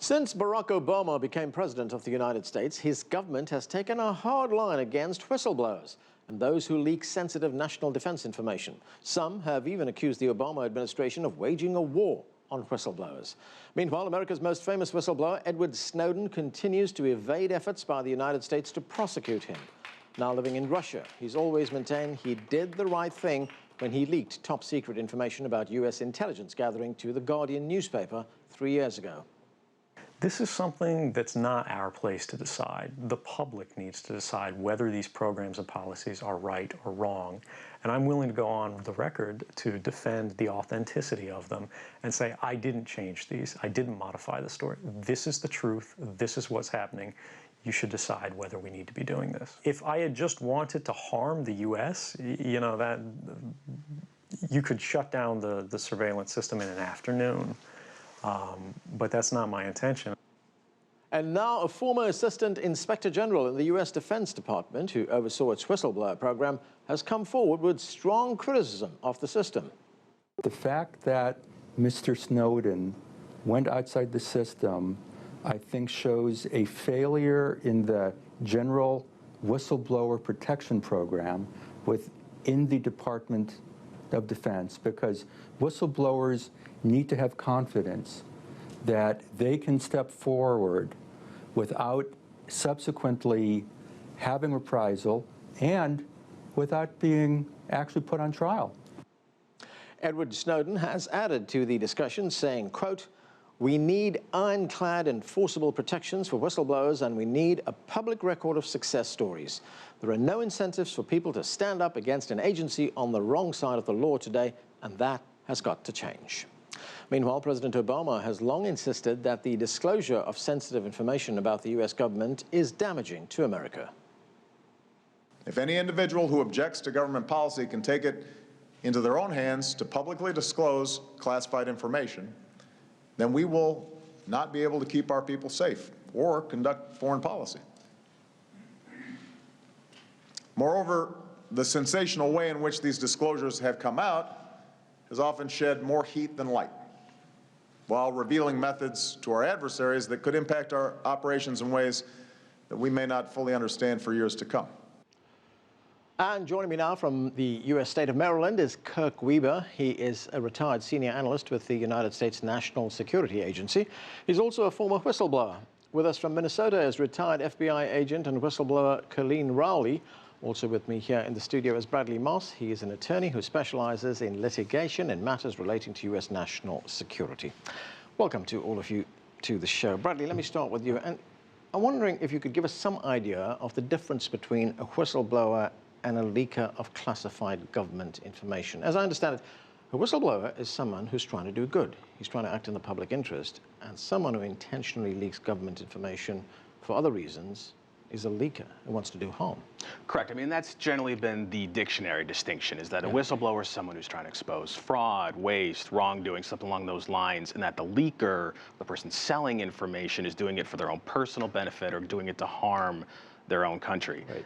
Since Barack Obama became president of the United States, his government has taken a hard line against whistleblowers and those who leak sensitive national defense information. Some have even accused the Obama administration of waging a war on whistleblowers. Meanwhile, America's most famous whistleblower, Edward Snowden, continues to evade efforts by the United States to prosecute him. Now living in Russia, he's always maintained he did the right thing when he leaked top-secret information about US intelligence gathering to the Guardian newspaper 3 years ago. This is something that's not our place to decide. The public needs to decide whether these programs and policies are right or wrong. And I'm willing to go on the record to defend the authenticity of them and say, I didn't change these. I didn't modify the story. This is the truth. This is what's happening. You should decide whether we need to be doing this. If I had just wanted to harm the US, you know, that you could shut down the surveillance system in an afternoon. But that's not my intention. And now a former Assistant Inspector General in the US Defense Department, who oversaw its whistleblower program, has come forward with strong criticism of the system. The fact that Mr. Snowden went outside the system, I think, shows a failure in the general whistleblower protection program within the Department of Defense, because whistleblowers need to have confidence that they can step forward without subsequently having reprisal and without being actually put on trial. Edward Snowden has added to the discussion, saying, quote, "We need ironclad enforceable protections for whistleblowers, and we need a public record of success stories. There are no incentives for people to stand up against an agency on the wrong side of the law today, and that has got to change." Meanwhile, President Obama has long insisted that the disclosure of sensitive information about the US government is damaging to America. If any individual who objects to government policy can take it into their own hands to publicly disclose classified information, then we will not be able to keep our people safe or conduct foreign policy. Moreover, the sensational way in which these disclosures have come out has often shed more heat than light, while revealing methods to our adversaries that could impact our operations in ways that we may not fully understand for years to come. And joining me now from the US state of Maryland is Kirk Weber. He is a retired senior analyst with the United States National Security Agency. He's also a former whistleblower. With us from Minnesota is retired FBI agent and whistleblower Colleen Rowley. Also with me here in the studio is Bradley Moss. He is an attorney who specializes in litigation and matters relating to US national security. Welcome to all of you to the show. Bradley, let me start with you. And I'm wondering if you could give us some idea of the difference between a whistleblower and a leaker of classified government information. As I understand it, a whistleblower is someone who's trying to do good. He's trying to act in the public interest. And someone who intentionally leaks government information for other reasons is a leaker who wants to do harm. Correct. I mean, that's generally been the dictionary distinction, is that a whistleblower is someone who's trying to expose fraud, waste, wrongdoing, something along those lines, and that the leaker, the person selling information, is doing it for their own personal benefit or doing it to harm their own country. Right.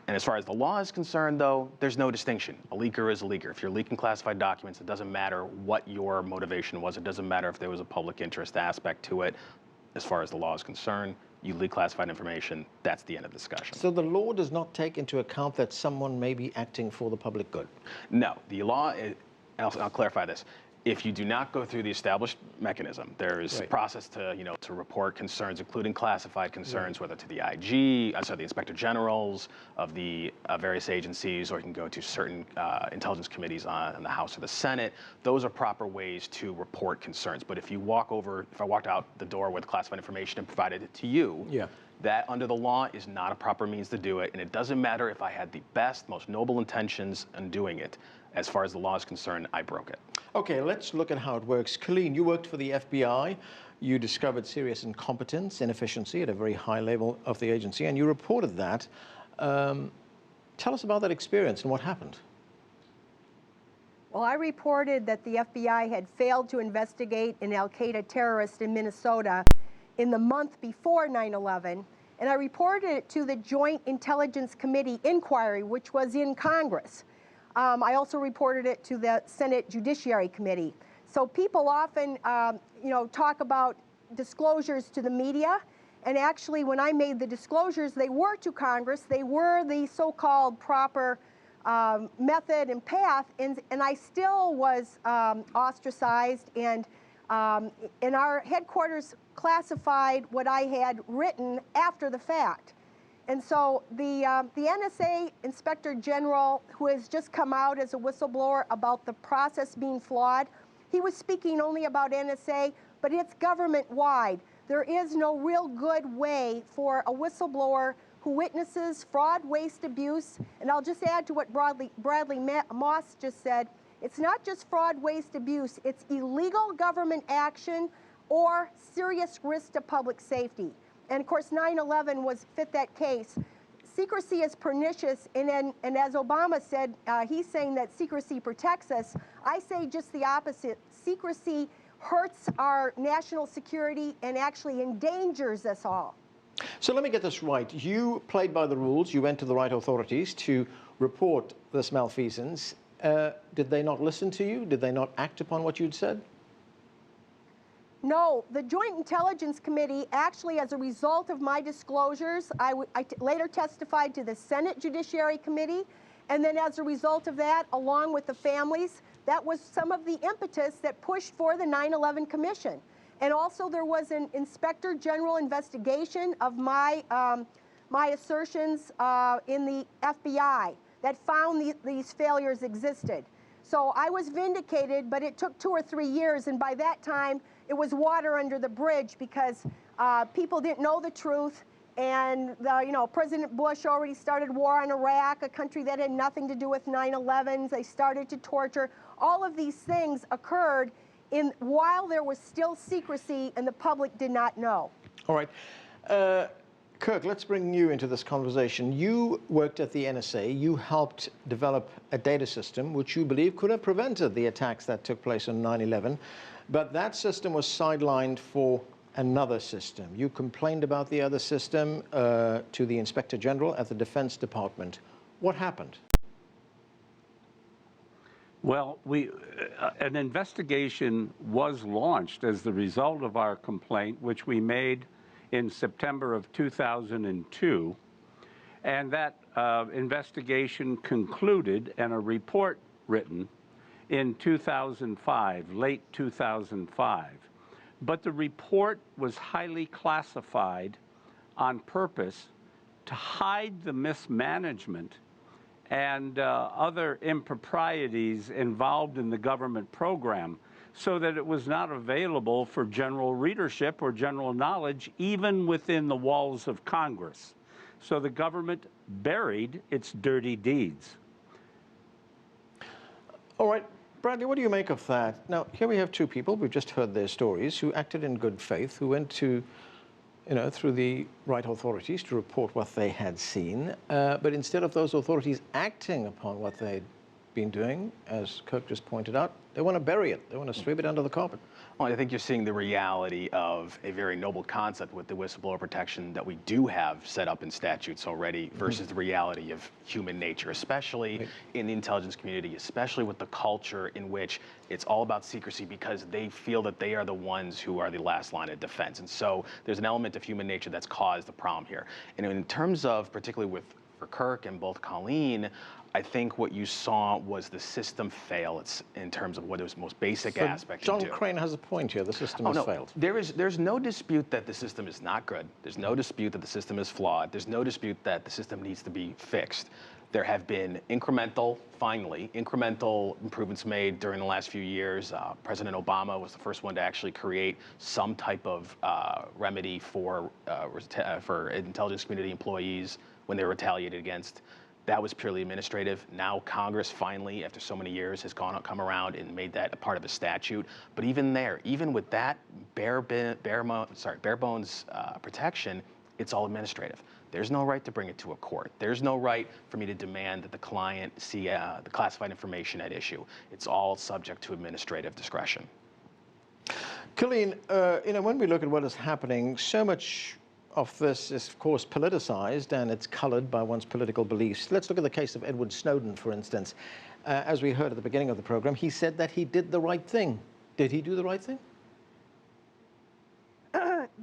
And as far as the law is concerned, though, there's no distinction. A leaker is a leaker. If you're leaking classified documents, it doesn't matter what your motivation was. It doesn't matter if there was a public interest aspect to it. As far as the law is concerned, you leak classified information, that's the end of the discussion. So the law does not take into account that someone may be acting for the public good? No, the law, and I'll clarify this. If you do not go through the established mechanism, there is a process to, to report concerns, including classified concerns, whether to the IG, the Inspector Generals of the various agencies, or you can go to certain intelligence committees in the House or the Senate. Those are proper ways to report concerns. But if I walked out the door with classified information and provided it to you, that under the law is not a proper means to do it. And it doesn't matter if I had the best, most noble intentions in doing it. As far as the law is concerned, I broke it. Okay, let's look at how it works. Colleen, you worked for the FBI. You discovered serious incompetence, inefficiency at a very high level of the agency, and you reported that. Tell us about that experience and what happened. Well, I reported that the FBI had failed to investigate an al-Qaeda terrorist in Minnesota in the month before 9/11, and I reported it to the Joint Intelligence Committee inquiry, which was in Congress. I also reported it to the Senate Judiciary Committee. So people often, talk about disclosures to the media. And actually, when I made the disclosures, they were to Congress. They were the so-called proper method and path, and I still was ostracized, and our headquarters classified what I had written after the fact. And so the NSA Inspector General, who has just come out as a whistleblower about the process being flawed, he was speaking only about NSA, but it's government-wide. There is no real good way for a whistleblower who witnesses fraud, waste, abuse, and I'll just add to what Bradley Moss just said, it's not just fraud, waste, abuse, it's illegal government action or serious risk to public safety. And of course, 9/11 fit that case. Secrecy is pernicious, and as Obama said, he's saying that secrecy protects us. I say just the opposite. Secrecy hurts our national security and actually endangers us all. So let me get this right. You played by the rules. You went to the right authorities to report this malfeasance. Did they not listen to you? Did they not act upon what you'd said? No, the Joint Intelligence Committee, actually, as a result of my disclosures, I later testified to the Senate Judiciary Committee, and then as a result of that, along with the families, that was some of the impetus that pushed for the 9/11 Commission. And also there was an Inspector General investigation of my assertions in the FBI that found these failures existed. So I was vindicated, but it took 2 or 3 years, and by that time, it was water under the bridge because people didn't know the truth, and President Bush already started war on Iraq, a country that had nothing to do with 9/11. They started to torture. All of these things occurred while there was still secrecy and the public did not know. All right. Kirk, let's bring you into this conversation. You worked at the NSA. You helped develop a data system which you believe could have prevented the attacks that took place on 9/11. But that system was sidelined for another system. You complained about the other system to the Inspector General at the Defense Department. What happened? Well, an investigation was launched as the result of our complaint, which we made in September of 2002. And that investigation concluded, and a report written in 2005, late 2005. But the report was highly classified on purpose to hide the mismanagement and other improprieties involved in the government program, so that it was not available for general readership or general knowledge, even within the walls of Congress. So the government buried its dirty deeds. All right, Bradley, what do you make of that? Now, here we have two people, we've just heard their stories, who acted in good faith, who went to, through the right authorities to report what they had seen. But instead of those authorities acting upon what they'd been doing, as Kirk just pointed out, they want to bury it. They want to sweep it under the carpet. Well, I think you're seeing the reality of a very noble concept with the whistleblower protection that we do have set up in statutes already versus the reality of human nature, especially in the intelligence community, especially with the culture in which it's all about secrecy because they feel that they are the ones who are the last line of defense. And so there's an element of human nature that's caused the problem here. And in terms of, particularly for Kirk and both Colleen, I think what you saw was the system fail. It's in terms of what it was most basic aspect to do. John Crane has a point here. The system has failed. There's no dispute that the system is not good. There's no dispute that the system is flawed. There's no dispute that the system needs to be fixed. There have been incremental improvements made during the last few years. President Obama was the first one to actually create some type of remedy for intelligence community employees when they were retaliated against. That was purely administrative. Now Congress finally, after so many years, has come around and made that a part of a statute. But even with that bare bones protection, it's all administrative. There's no right to bring it to a court. There's no right for me to demand that the client see the classified information at issue. It's all subject to administrative discretion. Colleen, when we look at what is happening, so much of this is, of course, politicized and it's colored by one's political beliefs. Let's look at the case of Edward Snowden, for instance. As we heard at the beginning of the program, he said that he did the right thing. Did he do the right thing?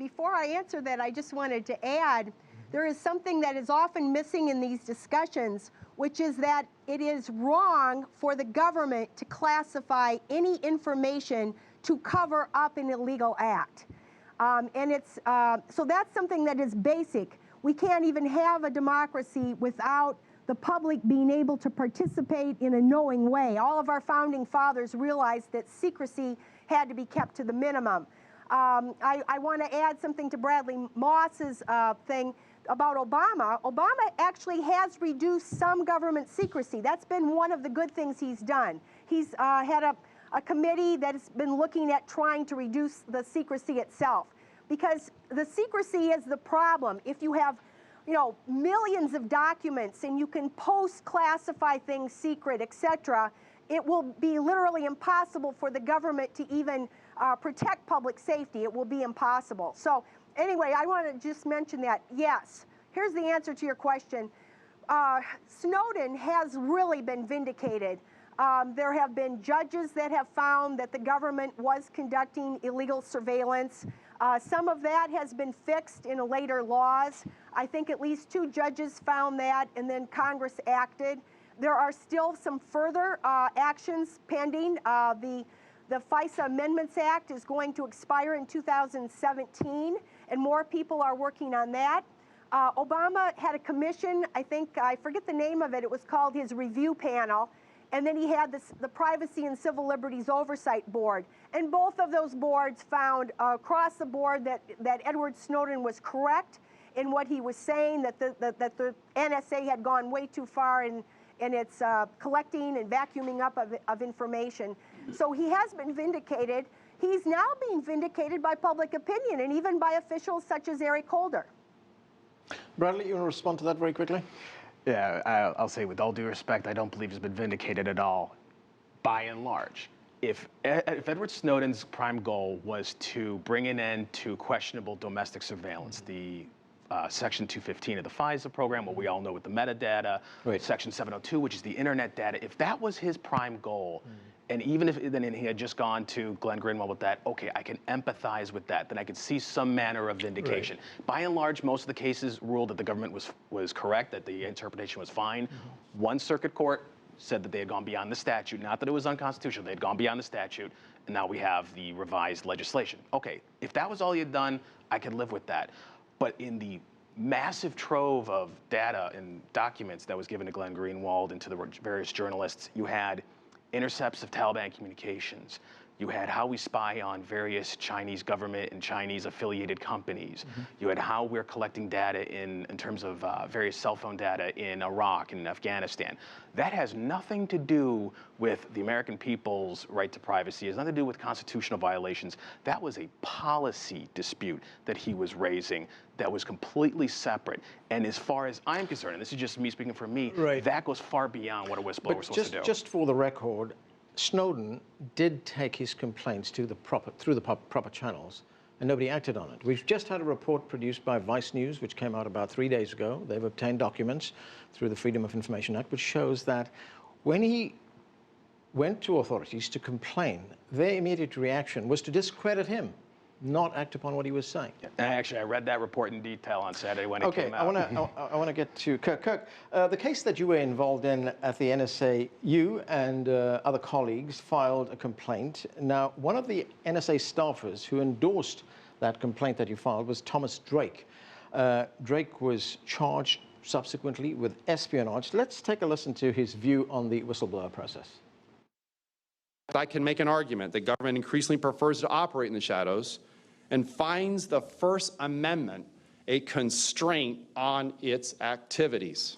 before I answer that, I just wanted to add, there is something that is often missing in these discussions, which is that it is wrong for the government to classify any information to cover up an illegal act. So that's something that is basic. We can't even have a democracy without the public being able to participate in a knowing way. All of our founding fathers realized that secrecy had to be kept to the minimum. I want to add something to Bradley Moss's thing about Obama. Obama actually has reduced some government secrecy. That's been one of the good things he's done. He's had a committee that has been looking at trying to reduce the secrecy itself, because the secrecy is the problem. If you have, you know, millions of documents and you can classify things secret, etc., it will be literally impossible for the government to even protect public safety. It will be impossible. So anyway, I want to just mention that, yes, here's the answer to your question. Snowden has really been vindicated. There have been judges that have found that the government was conducting illegal surveillance. Some of that has been fixed in later laws. I think at least 2 judges found that, and then Congress acted. There are still some further actions pending. The FISA Amendments Act is going to expire in 2017, and more people are working on that. Obama had a commission, I forget the name of it, it was called his review panel, and then he had the Privacy and Civil Liberties Oversight Board. And both of those boards found across the board that Edward Snowden was correct in what he was saying, that the NSA had gone way too far in its collecting and vacuuming up of information. So he has been vindicated. He's now being vindicated by public opinion and even by officials such as Eric Holder. Bradley, you want to respond to that very quickly? Yeah, I'll say with all due respect, I don't believe he's been vindicated at all, by and large. If Edward Snowden's prime goal was to bring an end to questionable domestic surveillance, the Section 215 of the FISA program, what we all know with the metadata, right. Section 702, which is the internet data, if that was his prime goal, and even if then he had just gone to Glenn Greenwald with that, okay, I can empathize with that, then I could see some manner of vindication. Right. By and large, most of the cases ruled that the government was correct, that the interpretation was fine. One circuit court said that they had gone beyond the statute, not that it was unconstitutional, they had gone beyond the statute, and now we have the revised legislation. Okay, if that was all he had done, I could live with that. But in the massive trove of data and documents that was given to Glenn Greenwald and to the various journalists, you had intercepts of Taliban communications. You had how we spy on various Chinese government and Chinese affiliated companies. You had how we're collecting data in terms of various cell phone data in Iraq and Afghanistan. That has nothing to do with the American people's right to privacy. It has nothing to do with constitutional violations. That was a policy dispute that he was raising that was completely separate. And as far as I'm concerned, and this is just me speaking for me, right, that goes far beyond what a whistleblower was supposed to do. Just for the record, Snowden did take his complaints through the proper channels, and nobody acted on it. We've just had a report produced by Vice News, which came out about 3 days ago. They've obtained documents through the Freedom of Information Act, which shows that when he went to authorities to complain, their immediate reaction was to discredit him, not act upon what he was saying. Actually, I read that report in detail on Saturday when it came out. I want to get to Kirk. Kirk, the case that you were involved in at the NSA, you and other colleagues filed a complaint. Now, one of the NSA staffers who endorsed that complaint that you filed was Thomas Drake. Drake was charged subsequently with espionage. Let's take a listen to his view on the whistleblower process. I can make an argument that government increasingly prefers to operate in the shadows and finds the First Amendment a constraint on its activities.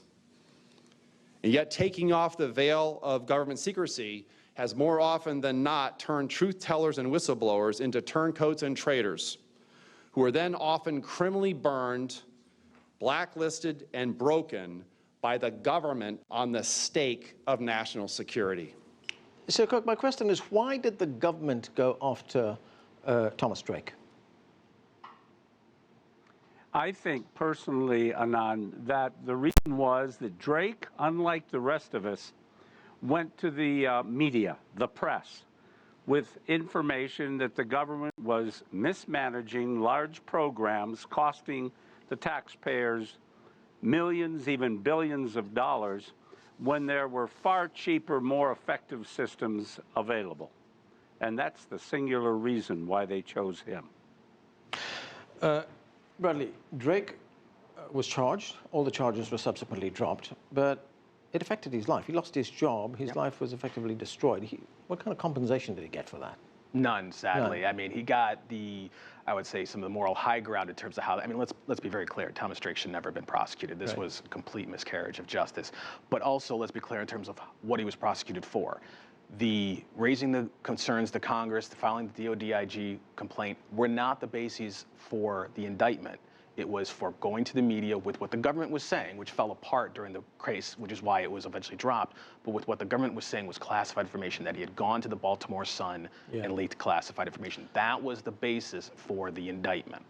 And yet taking off the veil of government secrecy has more often than not turned truth tellers and whistleblowers into turncoats and traitors, who are then often criminally burned, blacklisted, and broken by the government on the stake of national security. So, Kirk, my question is, why did the government go after Thomas Drake? I think personally, Anand, that the reason was that Drake, unlike the rest of us, went to the media, the press, with information that the government was mismanaging large programs costing the taxpayers millions, even billions of dollars, when there were far cheaper, more effective systems available. And that's the singular reason why they chose him. Bradley, Drake was charged. All the charges were subsequently dropped, but it affected his life. He lost his job. His life was effectively destroyed. What kind of compensation did he get for that? None, sadly. None. I mean, he got I would say, some of the moral high ground in terms of how, I mean, let's be very clear. Thomas Drake should never have been prosecuted. This was a complete miscarriage of justice. But also, let's be clear in terms of what he was prosecuted for. The raising the concerns to Congress, the filing the DODIG complaint were not the bases for the indictment. It was for going to the media with what the government was saying, which fell apart during the case, which is why it was eventually dropped, but with what the government was saying was classified information, that he had gone to the Baltimore Sun and leaked classified information. That was the basis for the indictment.